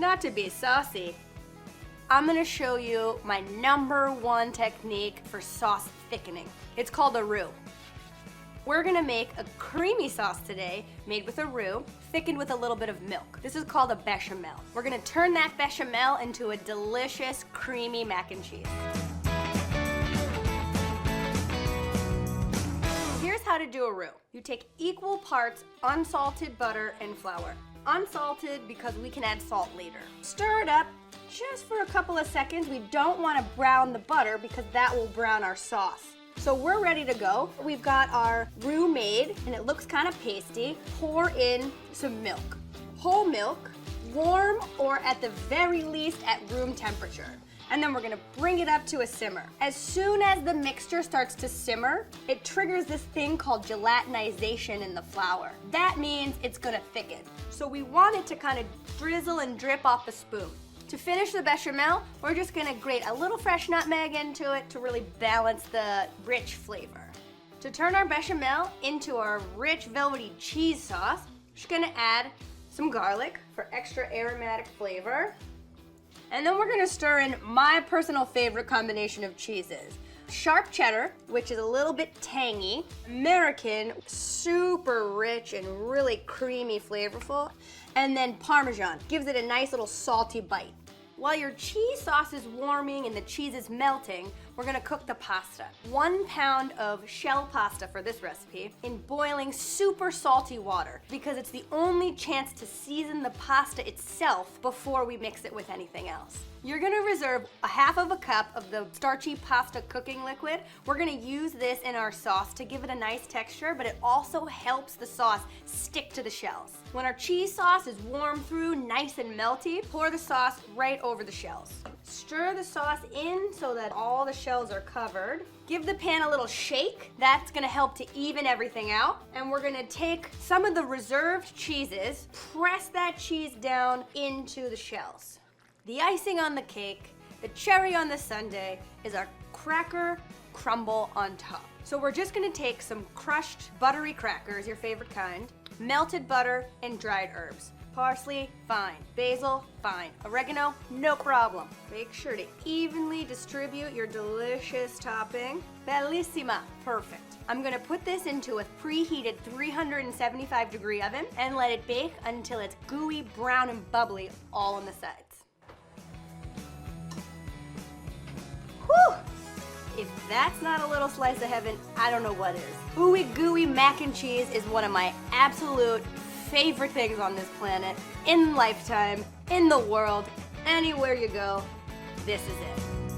Not to be saucy, I'm gonna show you my #1 technique for sauce thickening. It's called a roux. We're gonna make a creamy sauce today, made with a roux, thickened with a little bit of milk. This is called a bechamel. We're gonna turn that bechamel into a delicious, creamy mac and cheese. Here's how to do a roux. You take equal parts unsalted butter and flour. Unsalted because we can add salt later. Stir it up just for a couple of seconds. We don't want to brown the butter because that will brown our sauce. So we're ready to go. We've got our roux made and it looks kind of pasty. Pour in some milk. Whole milk, warm or at the very least at room temperature. And then we're gonna bring it up to a simmer. As soon as the mixture starts to simmer, it triggers this thing called gelatinization in the flour. That means it's gonna thicken. So we want it to kind of drizzle and drip off a spoon. To finish the bechamel, we're just gonna grate a little fresh nutmeg into it to really balance the rich flavor. To turn our bechamel into our rich velvety cheese sauce, we're just gonna add some garlic for extra aromatic flavor. And then we're gonna stir in my personal favorite combination of cheeses. Sharp cheddar, which is a little bit tangy. American, super rich and really creamy, flavorful. And then Parmesan, gives it a nice little salty bite. While your cheese sauce is warming and the cheese is melting, we're gonna cook the pasta. 1 pound of shell pasta for this recipe in boiling super salty water because it's the only chance to season the pasta itself before we mix it with anything else. You're gonna reserve a half of a cup of the starchy pasta cooking liquid. We're gonna use this in our sauce to give it a nice texture, but it also helps the sauce stick to the shells. When our cheese sauce is warm through, nice and melty, pour the sauce right over the shells. Stir the sauce in so that all the shells are covered. Give the pan a little shake. That's gonna help to even everything out. And we're gonna take some of the reserved cheeses, press that cheese down into the shells. The icing on the cake, the cherry on the sundae, is our cracker crumble on top. So we're just gonna take some crushed buttery crackers, your favorite kind, melted butter, and dried herbs. Parsley, fine. Basil, fine. Oregano, no problem. Make sure to evenly distribute your delicious topping. Bellissima, perfect. I'm gonna put this into a preheated 375-degree oven and let it bake until it's gooey, brown, and bubbly all on the sides. Whew! If that's not a little slice of heaven, I don't know what is. Ooey gooey mac and cheese is one of my absolute favorite things on this planet, in lifetime, in the world, anywhere you go, this is it.